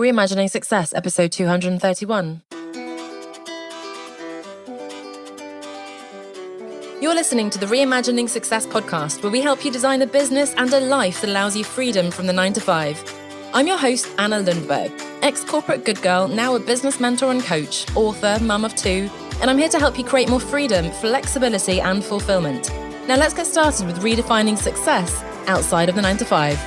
Reimagining Success, episode 231. You're listening to the Reimagining Success podcast, where we help you design a business and a life that allows you freedom from the 9 to 5. I'm your host, Anna Lundberg, ex-corporate good girl, now a business mentor and coach, author, mum of 2, and I'm here to help you create more freedom, flexibility, and fulfillment. Now let's get started with redefining success outside of the 9 to 5.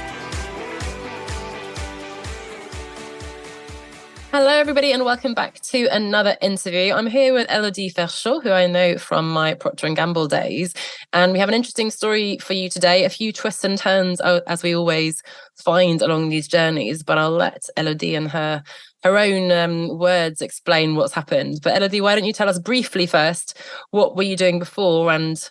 Hello, everybody, and welcome back to another interview. I'm here with Elodie Ferchaud, who I know from my Procter & Gamble days. And we have an interesting story for you today, a few twists and turns, as we always find along these journeys. But I'll let Elodie and her own words explain what's happened. But Elodie, why don't you tell us briefly first, what were you doing before? And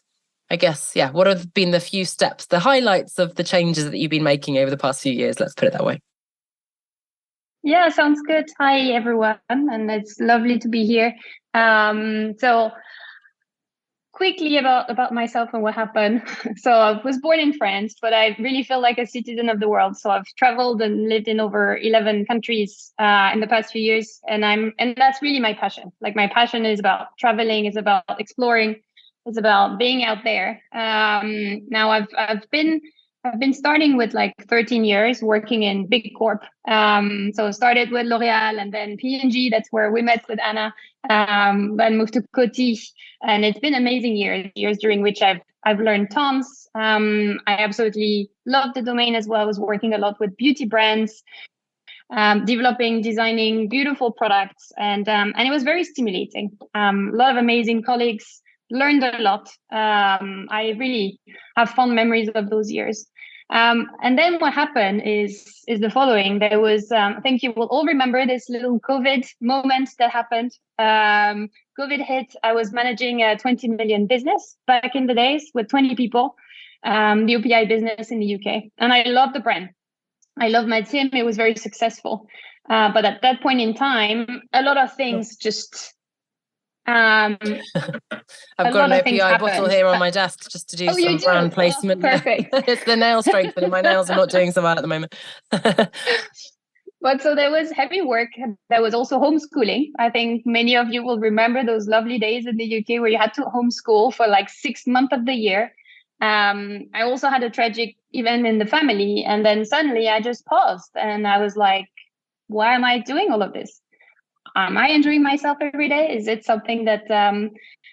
I guess, what have been the few steps, the highlights of the changes that you've been making over the past few years? Let's put it that way. Yeah, sounds good. Hi, everyone. And it's lovely to be here. So quickly about myself and what happened. So I was born in France, but I really feel like a citizen of the world. So I've traveled and lived in over 11 countries in the past few years. And that's really my passion. Like, my passion is about traveling, is about exploring, it's about being out there. Now I've been starting with like 13 years working in big corp. So I started with L'Oréal and then P&G. That's where we met with Anna. Then moved to Coty, and it's been amazing years during which I've learned tons. I absolutely love the domain as well. I was working a lot with beauty brands, developing, designing beautiful products, and it was very stimulating. A lot of amazing colleagues. Learned a lot. I really have fond memories of those years. And then what happened is the following. There was, I think you will all remember this little COVID moment that happened. COVID hit. I was managing a 20 million business back in the days with 20 people, the OPI business in the UK. And I love the brand. I love my team. It was very successful. But at that point in time, a lot of things just... I've got an OPI bottle here on my desk just to do some brand placement. Oh, perfect. It's the nail strengthening. My nails are not doing so well at the moment. But so there was heavy work. There was also homeschooling. I think many of you will remember those lovely days in the UK where you had to homeschool for like 6 months of the year. I also had a tragic event in the family. And then suddenly I just paused and I was like, why am I doing all of this? Am I enjoying myself every day? Is it something that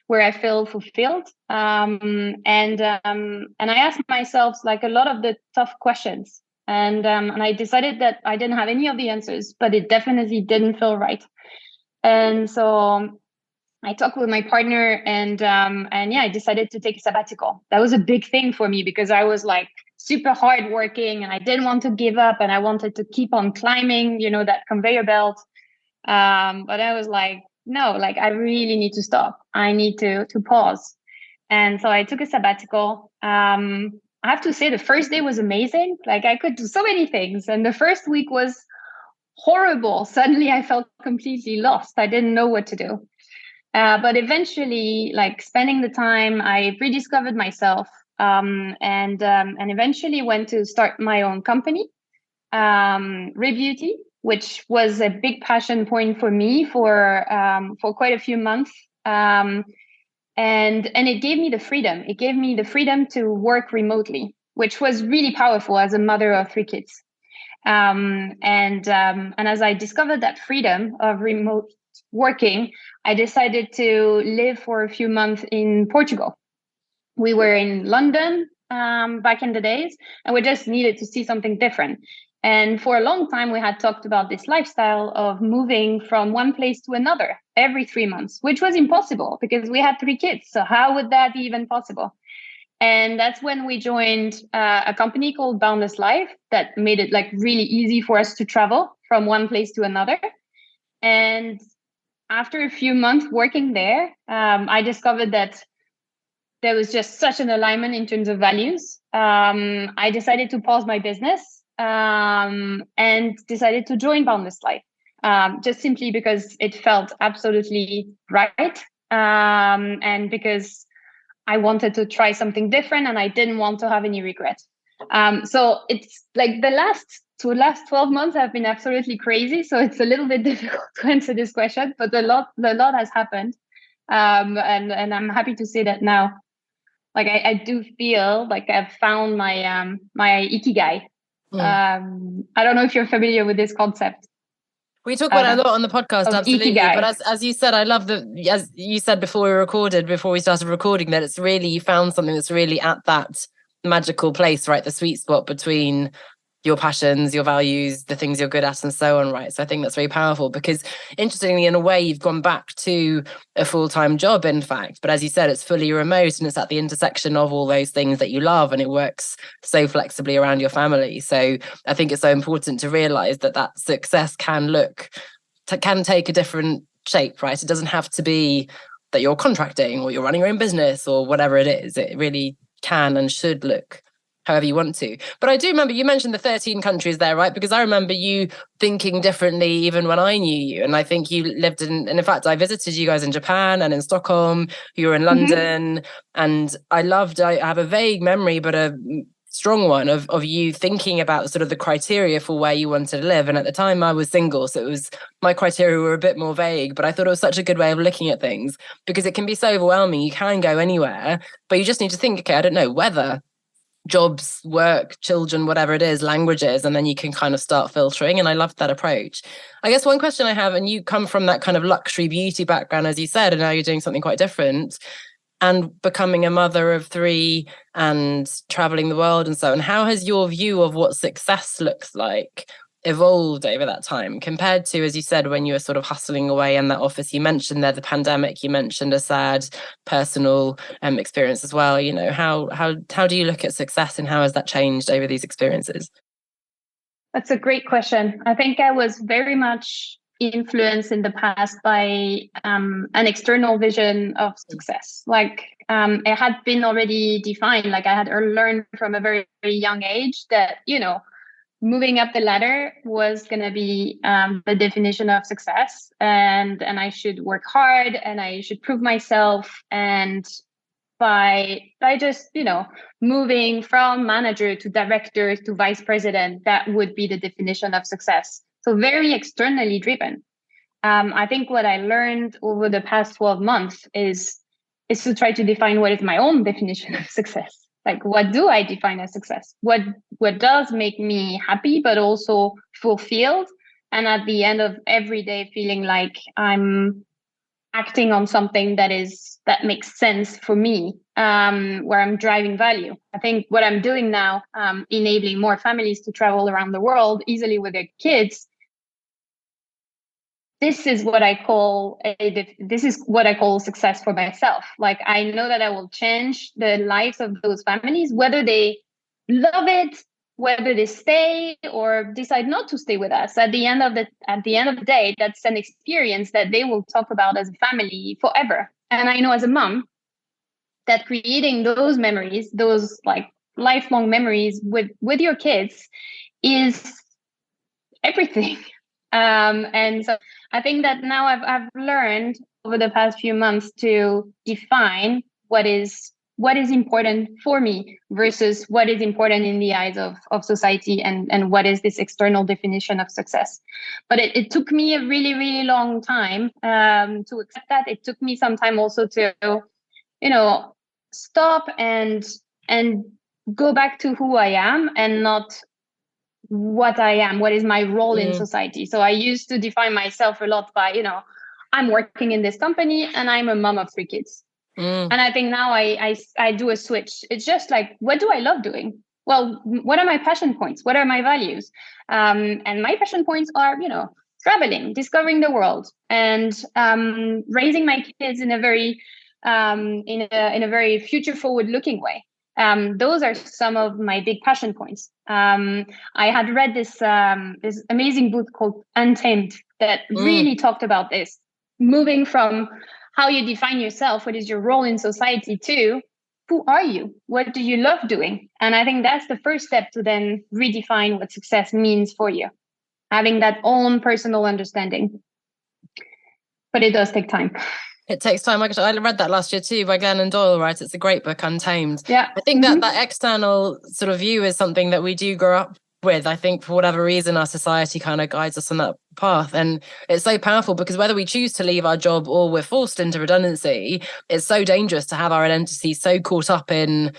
where I feel fulfilled? And I asked myself like a lot of the tough questions, and I decided that I didn't have any of the answers, but it definitely didn't feel right. And so I talked with my partner, and I decided to take a sabbatical. That was a big thing for me because I was like super hard working, and I didn't want to give up, and I wanted to keep on climbing, that conveyor belt. But I was like, no, like I really need to stop. I need to pause. And so I took a sabbatical. I have to say the first day was amazing. Like I could do so many things. And the first week was horrible. Suddenly I felt completely lost. I didn't know what to do. But eventually, like spending the time, I rediscovered myself, and eventually went to start my own company, Rebeauty, which was a big passion point for me for quite a few months. And it gave me the freedom. It gave me the freedom to work remotely, which was really powerful as a mother of 3 kids. And as I discovered that freedom of remote working, I decided to live for a few months in Portugal. We were in London back in the days, and we just needed to see something different. And for a long time, we had talked about this lifestyle of moving from one place to another every 3 months, which was impossible because we had 3 kids. So how would that be even possible? And that's when we joined a company called Boundless Life that made it like really easy for us to travel from one place to another. And after a few months working there, I discovered that there was just such an alignment in terms of values. I decided to pause my business. And decided to join Boundless Life, just simply because it felt absolutely right, and because I wanted to try something different and I didn't want to have any regret. So it's like the last 12 months have been absolutely crazy. So it's a little bit difficult to answer this question, but a lot has happened. And I'm happy to say that now, like I do feel like I've found my my ikigai. I don't know if you're familiar with this concept. We talk about it a lot on the podcast, absolutely. Ikigai. But as you said, I love that, as you said before we started recording, that it's really, you found something that's really at that magical place, right? The sweet spot between your passions, your values, the things you're good at, and so on, right? So I think that's very powerful, because interestingly, in a way, you've gone back to a full-time job, in fact, but as you said, it's fully remote and it's at the intersection of all those things that you love, and it works so flexibly around your family. So I think it's so important to realize that that success can take a different shape, right? It doesn't have to be that you're contracting or you're running your own business or whatever it is. It really can and should look however you want to. But I do remember you mentioned the 13 countries there, right? Because I remember you thinking differently even when I knew you. And I think you lived and in fact, I visited you guys in Japan and in Stockholm. You were in London. And I have a vague memory, but a strong one of you thinking about sort of the criteria for where you wanted to live. And at the time I was single, so my criteria were a bit more vague, but I thought it was such a good way of looking at things, because it can be so overwhelming. You can go anywhere, but you just need to think, okay, I don't know, weather, jobs, work, children, whatever it is, languages, and then you can kind of start filtering. And I loved that approach. I guess one question I have, and you come from that kind of luxury beauty background, as you said, and now you're doing something quite different and becoming a mother of 3 and traveling the world and so on. How has your view of what success looks like evolved over that time, compared to, as you said, when you were sort of hustling away in that office? You mentioned there the pandemic, you mentioned a sad personal experience as well. You know, how do you look at success, and how has that changed over these experiences? That's a great question. I think I was very much influenced in the past by an external vision of success. Like it had been already defined. Like I had learned from a very, very young age that, you know, moving up the ladder was going to be the definition of success, and I should work hard and I should prove myself. And by just, you know, moving from manager to director to vice president, that would be the definition of success. So very externally driven. I think what I learned over the past 12 months is to try to define what is my own definition of success. Like, what do I define as success? What does make me happy, but also fulfilled? And at the end of every day, feeling like I'm acting on something that makes sense for me, where I'm driving value. I think what I'm doing now, enabling more families to travel around the world easily with their kids. This is what I call success for myself. Like, I know that I will change the lives of those families, whether they love it, whether they stay or decide not to stay with us. At the end of the day, that's an experience that they will talk about as a family forever. And I know as a mom that creating those memories, those like lifelong memories with your kids, is everything. And so I think that now I've learned over the past few months to define what is important for me versus what is important in the eyes of society, and what is this external definition of success. But it took me a really, really long time to accept that. It took me some time also to, you know, stop and go back to who I am and not what I am, what is my role in society. So I used to define myself a lot by, you know, I'm working in this company and I'm a mom of 3 kids. And I think now I do a switch. It's just like, what do I love doing? Well, what are my passion points? What are my values? And my passion points are, you know, traveling, discovering the world, and raising my kids in a very in a very future forward looking way. Those are some of my big passion points. I had read this amazing book called Untamed that really talked about this, moving from how you define yourself, what is your role in society, to who are you? What do you love doing? And I think that's the first step to then redefine what success means for you, having that own personal understanding. But it does take time. It takes time. Like I read that last year too by Glennon Doyle, right? It's a great book, Untamed. Yeah. I think that external sort of view is something that we do grow up with. I think for whatever reason, our society kind of guides us on that path. And it's so powerful because whether we choose to leave our job or we're forced into redundancy, it's so dangerous to have our identity so caught up in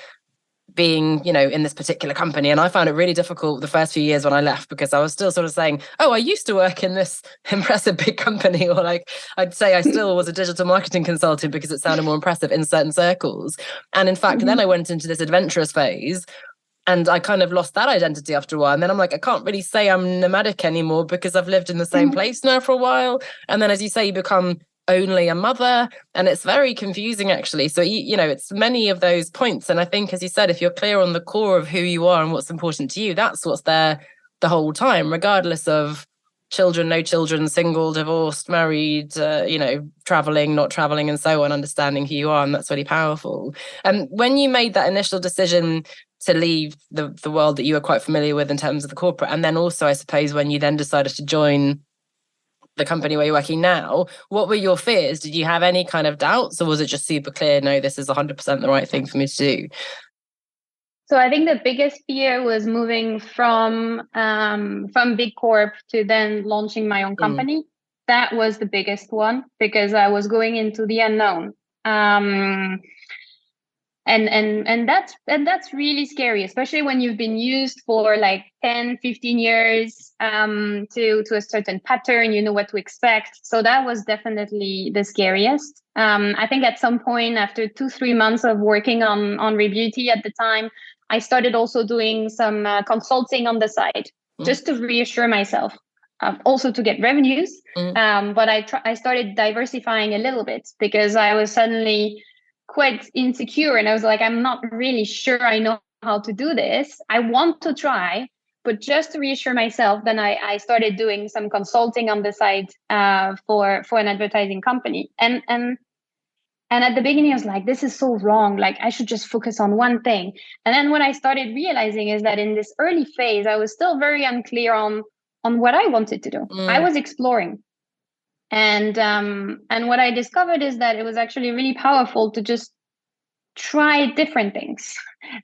being, you know, in this particular company. And I found it really difficult the first few years when I left, because I was still sort of saying, oh, I used to work in this impressive big company, or like I'd say I still was a digital marketing consultant because it sounded more impressive in certain circles. And in fact, then I went into this adventurous phase and I kind of lost that identity after a while. And then I'm like, I can't really say I'm nomadic anymore because I've lived in the same place now for a while. And then, as you say, you become only a mother, and it's very confusing actually. So you know, it's many of those points, and I think, as you said, if you're clear on the core of who you are and what's important to you, that's what's there the whole time, regardless of children, no children, single, divorced, married, you know, traveling, not traveling, and so on. Understanding who you are, and that's really powerful. And when you made that initial decision to leave the world that you were quite familiar with in terms of the corporate, and then also I suppose when you then decided to join the company where you're working now, what were your fears? Did you have any kind of doubts, or was it just super clear, no, this is 100% the right thing for me to do? So I think the biggest fear was moving from big corp to then launching my own company. That was the biggest one, because I was going into the unknown. And that's really scary, especially when you've been used for like 10, 15 years to a certain pattern, you know what to expect. So that was definitely the scariest. I think at some point after 2-3 months of working on Rebeauty at the time, I started also doing some consulting on the side, just to reassure myself, also to get revenues. But I started diversifying a little bit, because I was suddenly quite insecure, and I was like, I'm not really sure I know how to do this. I want to try, but just to reassure myself, then I started doing some consulting on the side for an advertising company. And at the beginning, I was like, this is so wrong. Like, I should just focus on one thing. And then what I started realizing is that in this early phase, I was still very unclear on what I wanted to do. I was exploring. And what I discovered is that it was actually really powerful to just try different things.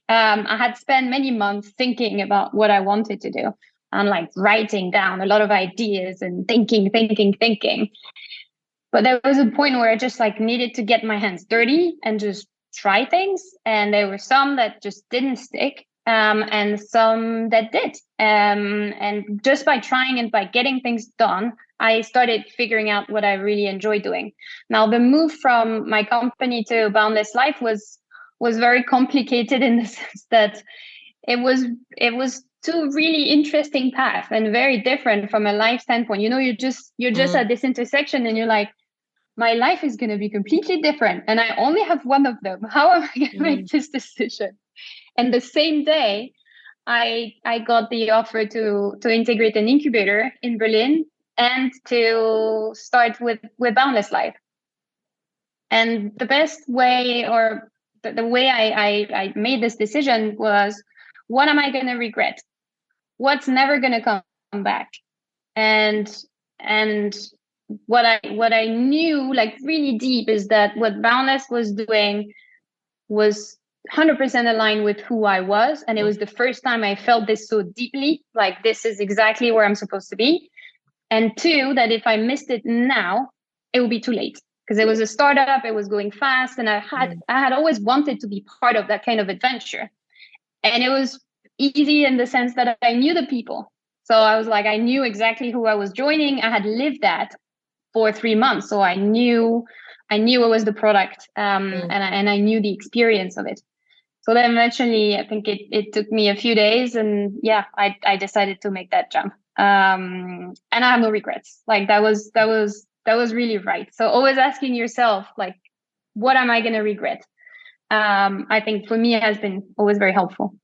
I had spent many months thinking about what I wanted to do, and like writing down a lot of ideas and thinking. But there was a point where I just like needed to get my hands dirty and just try things. And there were some that just didn't stick, and some that did. And just by trying and by getting things done, I started figuring out what I really enjoy doing. Now, the move from my company to Boundless Life was very complicated, in the sense that it was two really interesting paths and very different from a life standpoint. You know, you're just at this intersection, and you're like, my life is going to be completely different, and I only have one of them. How am I going to make this decision? And the same day, I got the offer to integrate an incubator in Berlin and to start with Boundless Life. And the best way, or the way I made this decision was, what am I going to regret? What's never going to come back? And what I knew, like really deep, is that what Boundless was doing was 100% aligned with who I was. And it was the first time I felt this so deeply, like this is exactly where I'm supposed to be. And two, that if I missed it now, it would be too late, because it was a startup, it was going fast, and I had always wanted to be part of that kind of adventure. And it was easy in the sense that I knew the people. So I was like, I knew exactly who I was joining. I had lived that for 3 months, so I knew it was the product, and I knew the experience of it. So then eventually, I think it took me a few days, and I decided to make that jump. And I have no regrets. Like that was really right. So always asking yourself, like, what am I going to regret? I think for me, it has been always very helpful.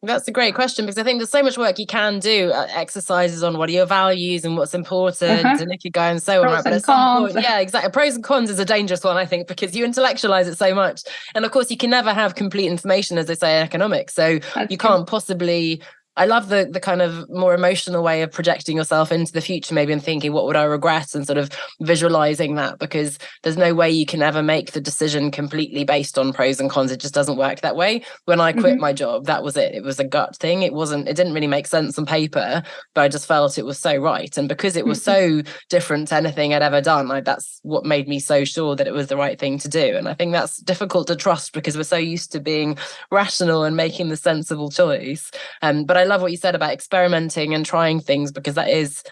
That's a great question, because I think there's so much work you can do, exercises on what are your values and what's important, and ikigai and so on. Right? But at some point, exactly. Pros and cons is a dangerous one, I think, because you intellectualize it so much. And of course, you can never have complete information, as they say in economics. So you can't possibly I love the kind of more emotional way of projecting yourself into the future, maybe, and thinking, what would I regret, and sort of visualizing that, because there's no way you can ever make the decision completely based on pros and cons. It just doesn't work that way. When I quit my job, that was it. It was a gut thing. It didn't really make sense on paper, but I just felt it was so right. And because it was so different to anything I'd ever done, that's what made me so sure that it was the right thing to do. And I think that's difficult to trust because we're so used to being rational and making the sensible choice. But I love what you said about experimenting and trying things, because that is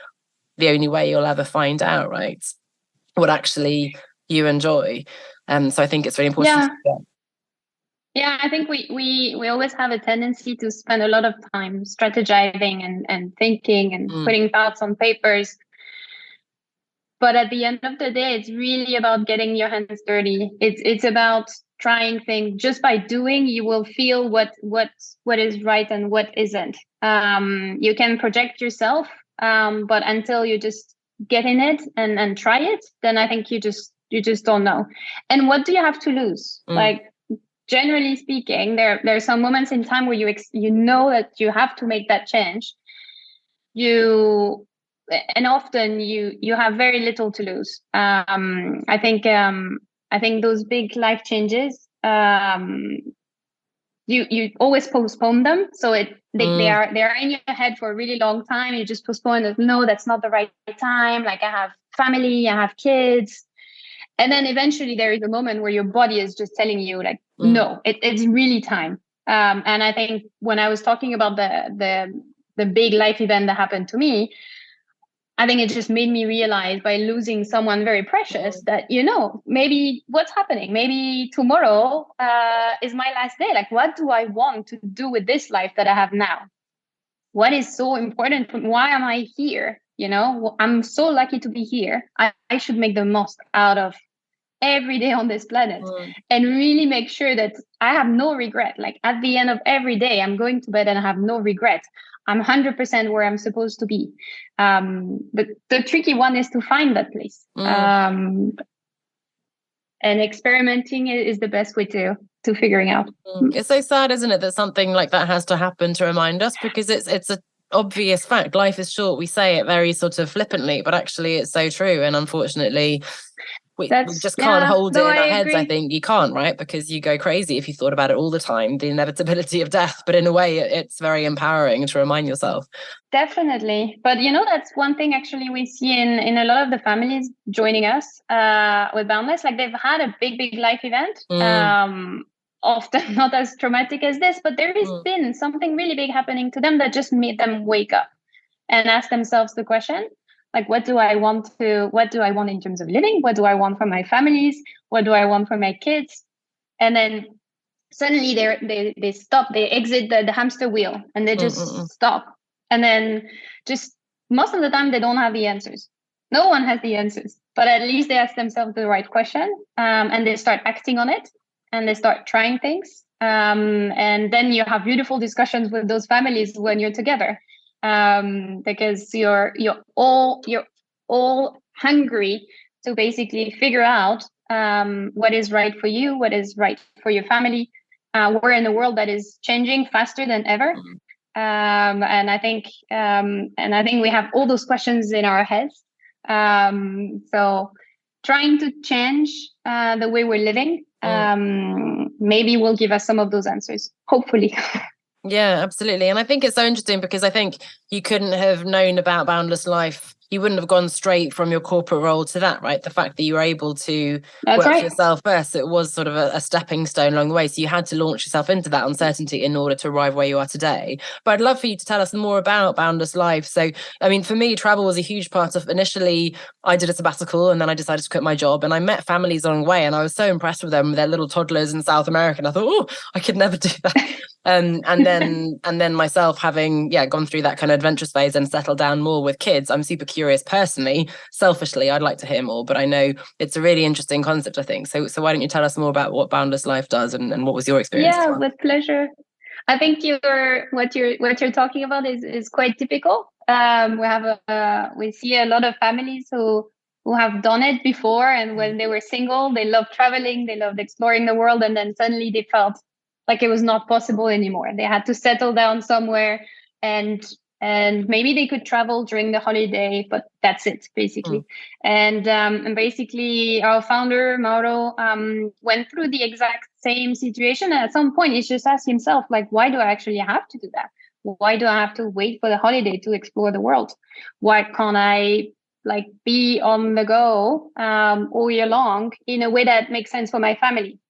the only way you'll ever find out, right, what actually you enjoy. So I think it's really important. Yeah, I think we always have a tendency to spend a lot of time strategizing and thinking and putting thoughts on papers. But at the end of the day, it's really about getting your hands dirty. It's about trying things. Just by doing, you will feel what is right and what isn't. You can project yourself, but until you just get in it and try it, then I think you just don't know. And what do you have to lose? Like, generally speaking, there are some moments in time where you know that you have to make that change. And often you have very little to lose. I think those big life changes, you always postpone them, so they are in your head for a really long time. You just postpone it. No, that's not the right time. Like, I have family, I have kids, and then eventually there is a moment where your body is just telling you, like, no, it's really time. And I think when I was talking about the big life event that happened to me, I think it just made me realize, by losing someone very precious, that, maybe what's happening, maybe tomorrow is my last day. Like, what do I want to do with this life that I have now? What is so important? Why am I here? I'm so lucky to be here. I should make the most out of every day on this planet and really make sure that I have no regret. Like, at the end of every day, I'm going to bed and I have no regret. I'm 100% where I'm supposed to be. The tricky one is to find that place. And experimenting is the best way to figuring out. It's so sad, isn't it, that something like that has to happen to remind us, because it's a obvious fact. Life is short. We say it very sort of flippantly, but actually it's so true. And unfortunately, we just can't hold it in our heads. I think you can't, right? Because you go crazy if you thought about it all the time, the inevitability of death. But in a way, it's very empowering to remind yourself. Definitely. But that's one thing actually we see in a lot of the families joining us with Boundless. Like, they've had a big life event. Often not as traumatic as this, but there has been something really big happening to them that just made them wake up and ask themselves the question, like, what do I want in terms of living? What do I want from my families? What do I want from my kids? And then suddenly they stop, they exit the hamster wheel, and they just stop. And then just most of the time they don't have the answers. No one has the answers, but at least they ask themselves the right question, and they start acting on it, and they start trying things. And then you have beautiful discussions with those families when you're together. Because you're all hungry to basically figure out what is right for you, what is right for your family. We're in a world that is changing faster than ever, and I think we have all those questions in our heads. So trying to change the way we're living maybe will give us some of those answers, hopefully. Yeah, absolutely. And I think it's so interesting, because I think you couldn't have known about Boundless Life. You wouldn't have gone straight from your corporate role to that, right? The fact that you were able to work for yourself first, it was sort of a stepping stone along the way. So you had to launch yourself into that uncertainty in order to arrive where you are today. But I'd love for you to tell us more about Boundless Life. So, I mean, for me, travel was a huge part of, initially, I did a sabbatical and then I decided to quit my job, and I met families along the way, and I was so impressed with them, with their little toddlers in South America. And I thought, oh, I could never do that. And then myself, having gone through that kind of adventurous phase and settled down more with kids, I'm super curious personally. Selfishly, I'd like to hear more, but I know it's a really interesting concept, I think. So why don't you tell us more about what Boundless Life does, and what was your experience? Yeah, with pleasure. I think what you're talking about is quite typical. We see a lot of families who have done it before, and when they were single, they loved traveling, they loved exploring the world, and then suddenly they felt like it was not possible anymore. They had to settle down somewhere and maybe they could travel during the holiday, but that's it basically. And basically our founder Mauro went through the exact same situation, and at some point he just asked himself, like, why do I actually have to do that? Why do I have to wait for the holiday to explore the world? Why can't I like be on the go all year long in a way that makes sense for my family?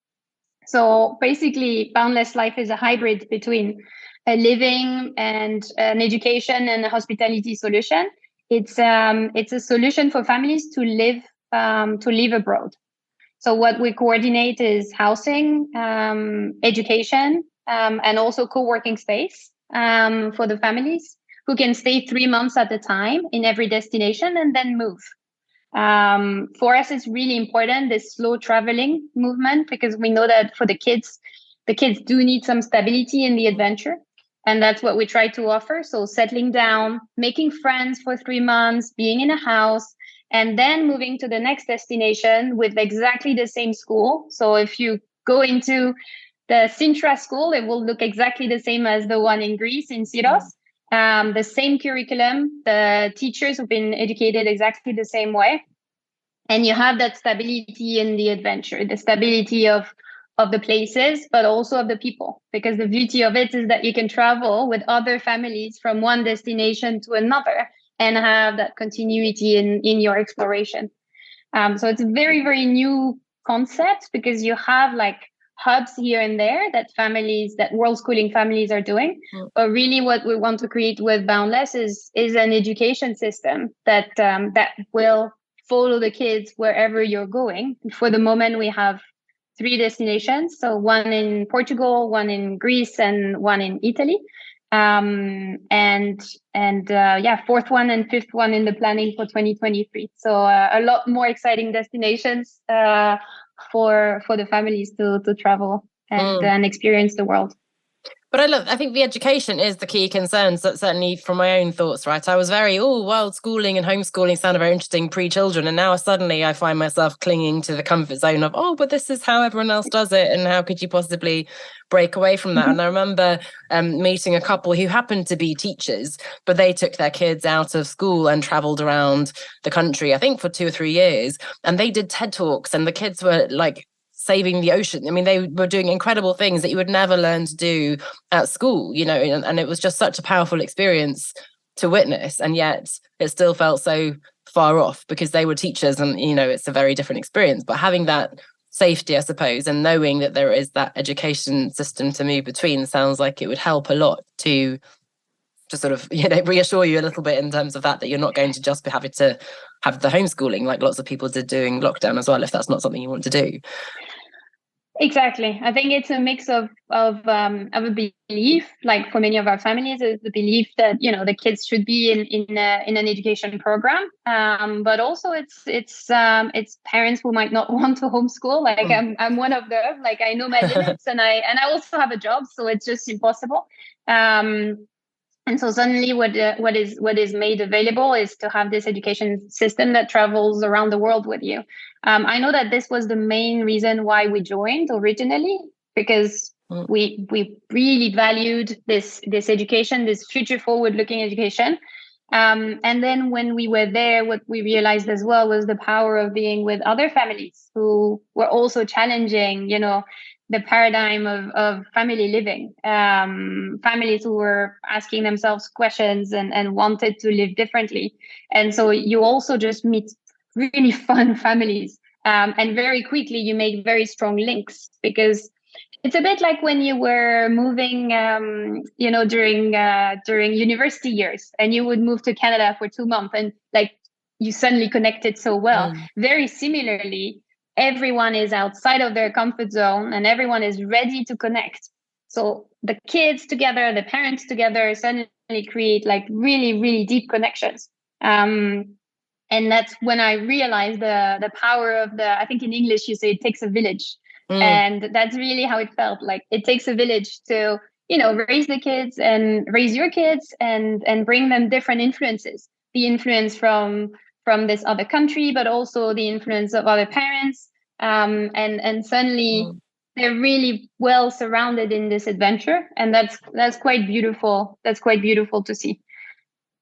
So basically, Boundless Life is a hybrid between a living and an education and a hospitality solution. It's a solution for families to live abroad. So what we coordinate is housing, education, and also co-working space for the families who can stay 3 months at a time in every destination and then move. For us, it's really important, this slow traveling movement, because we know that for the kids do need some stability in the adventure. And that's what we try to offer. So settling down, making friends for 3 months, being in a house, and then moving to the next destination with exactly the same school. So if you go into the Sintra school, it will look exactly the same as the one in Greece, in Syros. The same curriculum, the teachers have been educated exactly the same way. And you have that stability in the adventure, the stability of the places, but also of the people, because the beauty of it is that you can travel with other families from one destination to another and have that continuity in your exploration. So it's a very, very new concept, because you have like hubs here and there that world schooling families are doing. But really what we want to create with Boundless is an education system that will follow the kids wherever you're going. For the moment, we have 3 destinations. So one in Portugal, one in Greece, and one in Italy. Fourth one and fifth one in the planning for 2023. So a lot more exciting destinations for the families to travel and experience the world. But I think the education is the key concern, certainly from my own thoughts, right? I was very, world schooling and homeschooling sounded very interesting pre-children. And now suddenly I find myself clinging to the comfort zone of, but this is how everyone else does it. And how could you possibly break away from that? And I remember meeting a couple who happened to be teachers, but they took their kids out of school and traveled around the country, I think for 2 or 3 years. And they did TED Talks, and the kids were like saving the ocean. I mean, they were doing incredible things that you would never learn to do at school, and it was just such a powerful experience to witness. And yet it still felt so far off because they were teachers, and, it's a very different experience. But having that safety, I suppose, and knowing that there is that education system to move between sounds like it would help a lot to sort of, reassure you a little bit in terms of that you're not going to just be having to have the homeschooling like lots of people did during lockdown as well, if that's not something you want to do. Exactly. I think it's a mix of a belief, like for many of our families, is the belief that, the kids should be in an education program. But also it's parents who might not want to homeschool. Like I'm one of them. Like I know my limits, and I also have a job, so it's just impossible. And so suddenly what is made available is to have this education system that travels around the world with you. I know that this was the main reason why we joined originally, because we really valued this education, this future forward-looking education. And then when we were there, what we realized as well was the power of being with other families who were also challenging, the paradigm of family living, families who were asking themselves questions and wanted to live differently. And so you also just meet really fun families. And very quickly you make very strong links, because it's a bit like when you were moving, during university years, and you would move to Canada for 2 months, and like you suddenly connected so well. Very similarly, everyone is outside of their comfort zone and everyone is ready to connect. So the kids together, the parents together suddenly create like really, really deep connections. And that's when I realized the power of I think in English you say it takes a village. And that's really how it felt. Like it takes a village to, raise the kids and raise your kids and bring them different influences. The influence from this other country, but also the influence of other parents. And suddenly they're really well surrounded in this adventure, and that's quite beautiful. That's quite beautiful to see.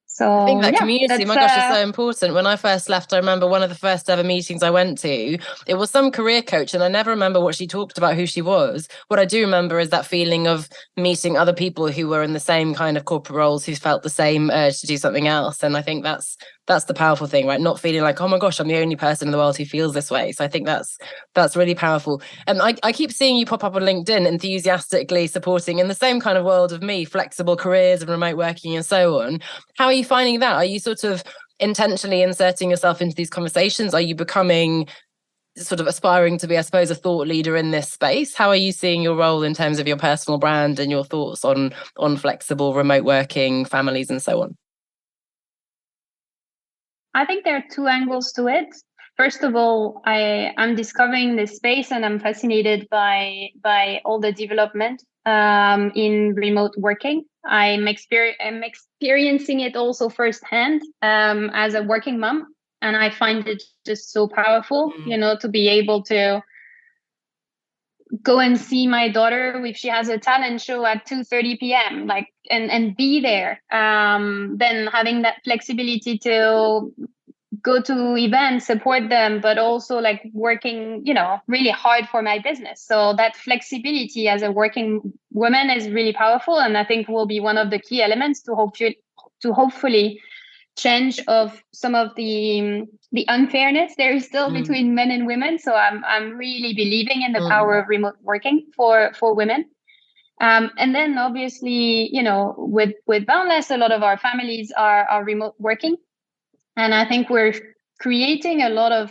So I think that community, that's, my gosh, is so important. When I first left, I remember one of the first ever meetings I went to, it was some career coach, and I never remember what she talked about, who she was. What I do remember is that feeling of meeting other people who were in the same kind of corporate roles, who felt the same urge to do something else. And I think that's the powerful thing, right? Not feeling like, oh my gosh, I'm the only person in the world who feels this way. So I think that's really powerful. And I keep seeing you pop up on LinkedIn, enthusiastically supporting in the same kind of world of me, flexible careers and remote working and so on. How are you finding that? Are you sort of intentionally inserting yourself into these conversations? Are you becoming sort of aspiring to be, I suppose, a thought leader in this space? How are you seeing your role in terms of your personal brand and your thoughts on flexible remote working, families and so on? I think there are two angles to it. First of all, I'm discovering this space, and I'm fascinated by all the development in remote working. I'm experiencing it also firsthand as a working mom, and I find it just so powerful, to be able to go and see my daughter if she has a talent show at 2:30 p.m. and be there. Then having that flexibility to go to events, support them, but also like working, really hard for my business. So that flexibility as a working woman is really powerful, and I think will be one of the key elements to hopefully change of some of the unfairness there is still between men and women. So I'm really believing in the power of remote working for women. And then obviously, with Boundless, a lot of our families are remote working. And I think we're creating a lot of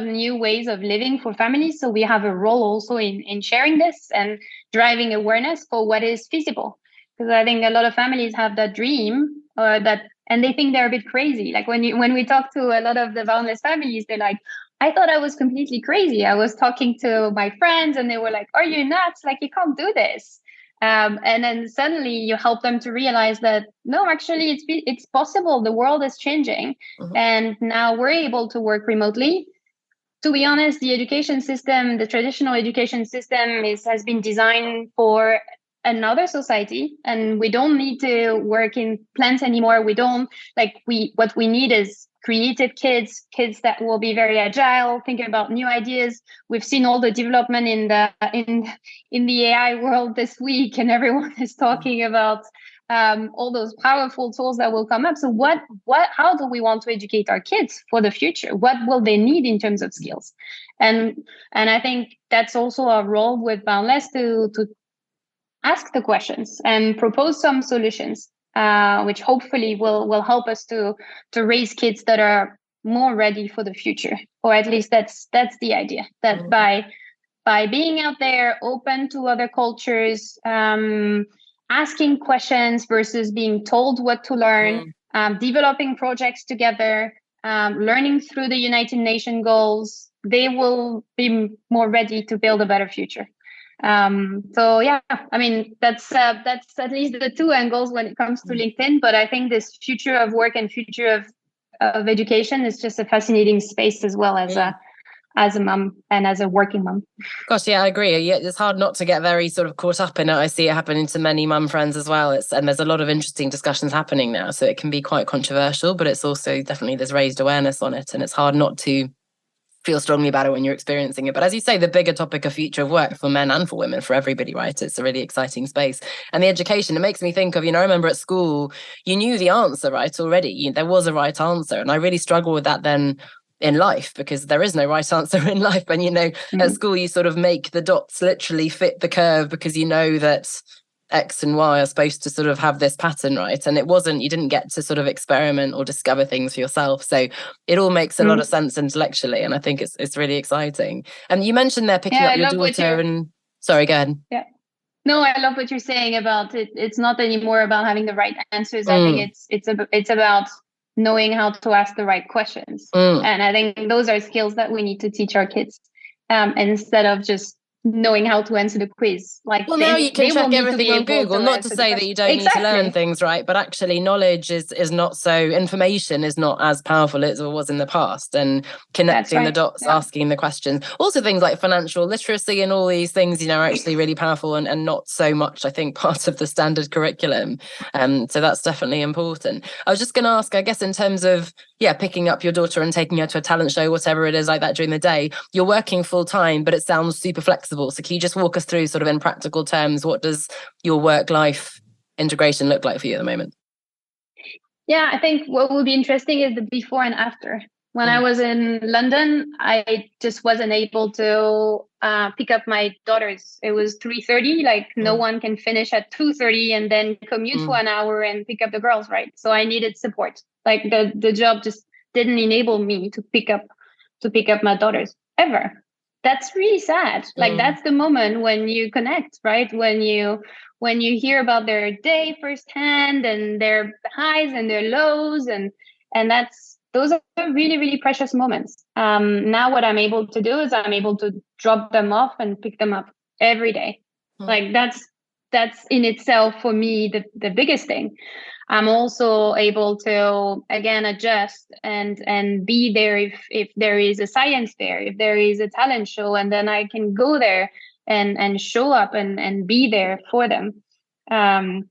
new ways of living for families. So we have a role also in sharing this and driving awareness for what is feasible. Because I think a lot of families have that dream and they think they're a bit crazy. Like when we talk to a lot of the Boundless families, they're like, I thought I was completely crazy. I was talking to my friends and they were like, are you nuts? Like, you can't do this. And then suddenly you help them to realize that, no, actually it's possible. The world is changing. And now we're able to work remotely. To be honest, the education system, the traditional education system has been designed for another society, and we don't need to work in plants anymore. What we need is creative kids that will be very agile, thinking about new ideas. We've seen all the development in the AI world this week, and everyone is talking about all those powerful tools that will come up. So how do we want to educate our kids for the future? What will they need in terms of skills? And I think that's also our role with Boundless to ask the questions and propose some solutions, which hopefully will help us to raise kids that are more ready for the future. Or at least that's the idea, that by being out there, open to other cultures, asking questions versus being told what to learn, developing projects together, learning through the United Nations goals, they will be more ready to build a better future. So yeah, I mean, that's at least the two angles when it comes to LinkedIn. But I think this future of work and future of education is just a fascinating space, as well as a mom and as a working mom. Gosh, yeah, I agree. Yeah, it's hard not to get very sort of caught up in it. I see it happening to many mum friends as well. And there's a lot of interesting discussions happening now. So it can be quite controversial, but it's also definitely there's raised awareness on it, and it's hard not to feel strongly about it when you're experiencing it. But as you say, the bigger topic of future of work for men and for women, for everybody, right? It's a really exciting space. And the education, it makes me think of, I remember at school, you knew the answer, right, already. There was a right answer. And I really struggle with that then in life, because there is no right answer in life. And, at school, you sort of make the dots literally fit the curve, because you know that X and Y are supposed to sort of have this pattern, right? And you didn't get to sort of experiment or discover things for yourself. So it all makes a lot of sense intellectually. And I think it's really exciting. And you mentioned there picking up your daughter and sorry, go ahead. Yeah. No, I love what you're saying about it. It's not anymore about having the right answers. I think it's about knowing how to ask the right questions. And I think those are skills that we need to teach our kids, instead of just knowing how to answer the quiz. Like, well, now you can check everything on Google. Not to say that you don't need to learn things, right? But actually, knowledge is not so. Information is not as powerful as it was in the past. And connecting the dots, asking the questions. Also, things like financial literacy and all these things, are actually really powerful and not so much, I think, part of the standard curriculum. So that's definitely important. I was just going to ask, I guess, in terms of picking up your daughter and taking her to a talent show, whatever it is like that during the day. You're working full time, but it sounds super flexible. So can you just walk us through, sort of in practical terms, what does your work-life integration look like for you at the moment? Yeah, I think what will be interesting is the before and after. When I was in London, I just wasn't able to pick up my daughters. It was 3:30, like no one can finish at 2:30 and then commute for an hour and pick up the girls, right? So I needed support. Like the job just didn't enable me to pick up my daughters ever. That's really sad. Like that's the moment when you connect, right? When you hear about their day firsthand and their highs and their lows, and those are really, really precious moments. Now what I'm able to do is I'm able to drop them off and pick them up every day. Like that's in itself for me the biggest thing. I'm also able to, again, adjust and be there if there is a science fair, if there is a talent show, and then I can go there and show up and be there for them. That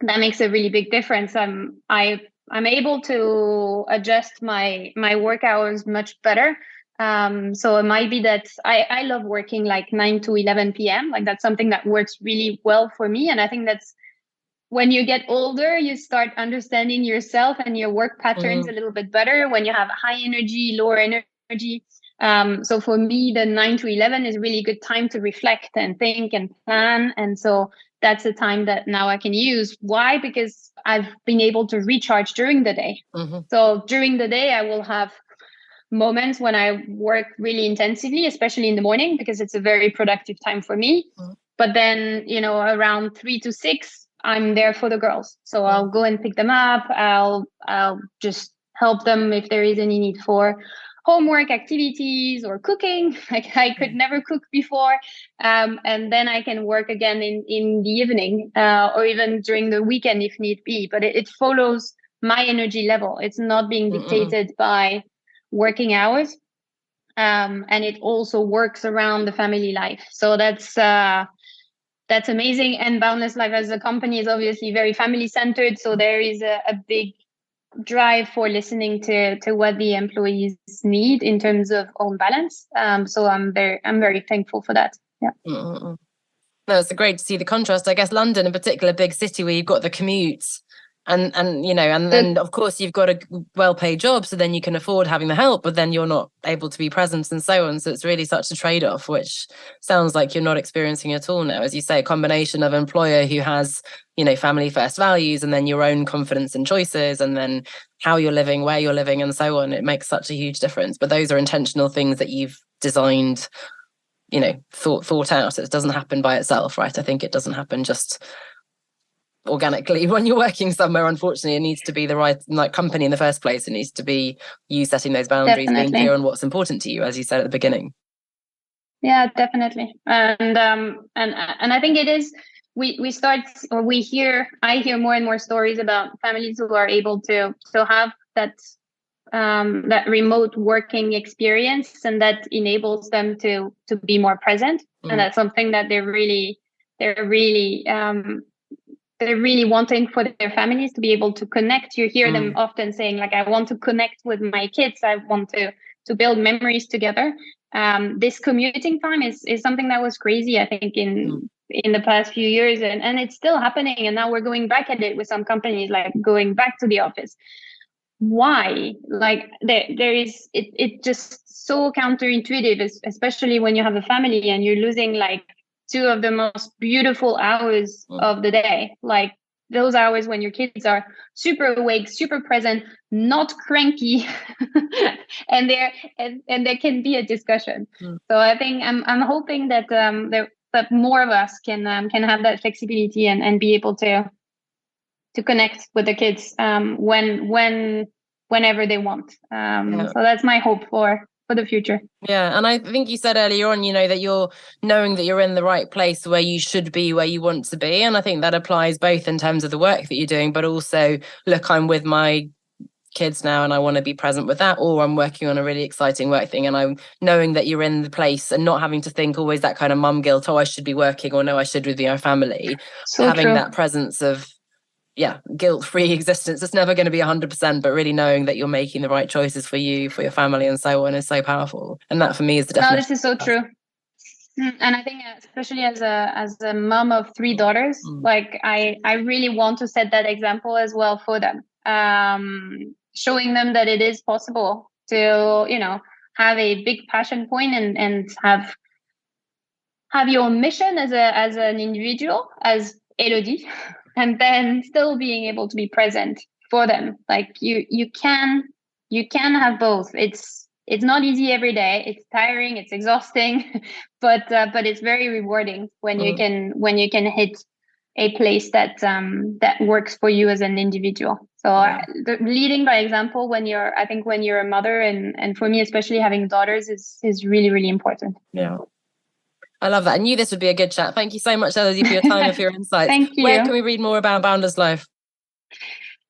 makes a really big difference. I'm able to adjust my work hours much better. So it might be that I love working like 9 to 11 p.m. Like that's something that works really well for me. And I think that's when you get older, you start understanding yourself and your work patterns a little bit better when you have high energy, lower energy. So for me, the 9 to 11 is a really good time to reflect and think and plan. And so that's a time that now I can use. Why? Because I've been able to recharge during the day. So during the day, I will have moments when I work really intensively, especially in the morning, because it's a very productive time for me. But then, around 3 to 6, I'm there for the girls. So I'll go and pick them up. I'll just help them if there is any need for homework activities or cooking. Like I could never cook before. And then I can work again in the evening or even during the weekend if need be. But it follows my energy level. It's not being dictated by working hours. And it also works around the family life. So that's amazing. And Boundless Life as a company is obviously very family centered. So there is a big drive for listening to what the employees need in terms of own balance. So I'm very thankful for that. Yeah. No, it's great to see the contrast. I guess London in particular, big city where you've got the commute and then of course you've got a well-paid job, so then you can afford having the help, but then you're not able to be present and so on. So it's really such a trade-off, which sounds like you're not experiencing at all now. As you say, a combination of employer who has, family first values, and then your own confidence and choices, and then how you're living, where you're living, and so on. It makes such a huge difference. But those are intentional things that you've designed, thought out. It doesn't happen by itself, right? I think it doesn't happen just organically when you're working somewhere. Unfortunately, it needs to be the right company in the first place. It needs to be you setting those boundaries, being clear on what's important to you, as you said at the beginning. Yeah, definitely. And I think it is. I hear more and more stories about families who are able to have that remote working experience, and that enables them to be more present. And that's something that they're really wanting for their families, to be able to connect. You hear them often saying, like, I want to connect with my kids. I want to build memories together. This commuting time is something that was crazy, I think, in the past few years, and it's still happening. And now we're going back at it with some companies, like going back to the office. Why? Like there is it just so counterintuitive, especially when you have a family and you're losing like 2 of the most beautiful hours of the day, like those hours when your kids are super awake, super present, not cranky, and there can be a discussion. So I think I'm hoping that that more of us can have that flexibility and be able to connect with the kids whenever they want. So that's my hope for the future. Yeah. And I think you said earlier on, that you're knowing that you're in the right place where you should be, where you want to be. And I think that applies both in terms of the work that you're doing, but also, look, I'm with my kids now and I want to be present with that, or I'm working on a really exciting work thing, and I'm knowing that you're in the place and not having to think always that kind of mum guilt, I should be working, or no, I should with my family. So having true. That presence of guilt-free existence. It's never going to be 100%, but really knowing that you're making the right choices for you, for your family, and so on is so powerful. And that for me is the definition. No, this is so true. And I think especially as a mom of 3 daughters, like I really want to set that example as well for them, showing them that it is possible to have a big passion point and have your mission as an individual, as Elodie, and then still being able to be present for them. Like you can have both. It's not easy every day. It's tiring. It's exhausting, but it's very rewarding when you can hit a place that works for you as an individual. So leading by example when you're a mother, and for me especially having daughters is really, really important. Yeah. I love that. I knew this would be a good chat. Thank you so much, Elodie, for your time and for your insights. Thank you. Where can we read more about Boundless Life?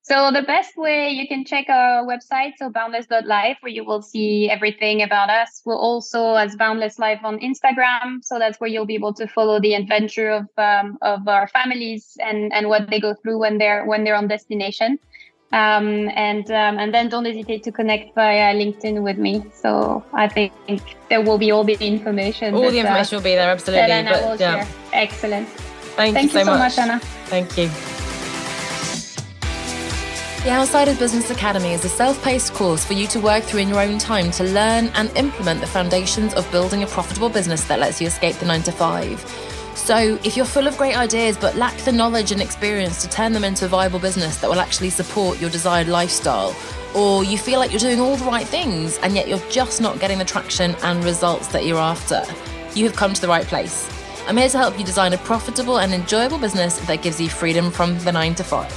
So the best way, you can check our website, so boundless.life, where you will see everything about us. We're also as Boundless Life on Instagram, so that's where you'll be able to follow the adventure of our families and what they go through when they're on destination. And then don't hesitate to connect via LinkedIn with me. So I think there will be all the information. All the information will be there, absolutely. That Anna will share. Excellent. Thank you so much, Anna. Thank you. The Outsiders Business Academy is a self-paced course for you to work through in your own time to learn and implement the foundations of building a profitable business that lets you escape the 9-to-5. So if you're full of great ideas but lack the knowledge and experience to turn them into a viable business that will actually support your desired lifestyle, or you feel like you're doing all the right things and yet you're just not getting the traction and results that you're after, you have come to the right place. I'm here to help you design a profitable and enjoyable business that gives you freedom from the 9-to-5.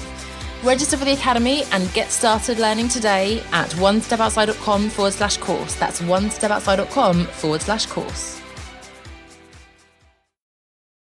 Register for the Academy and get started learning today at onestepoutside.com/course. That's onestepoutside.com/course.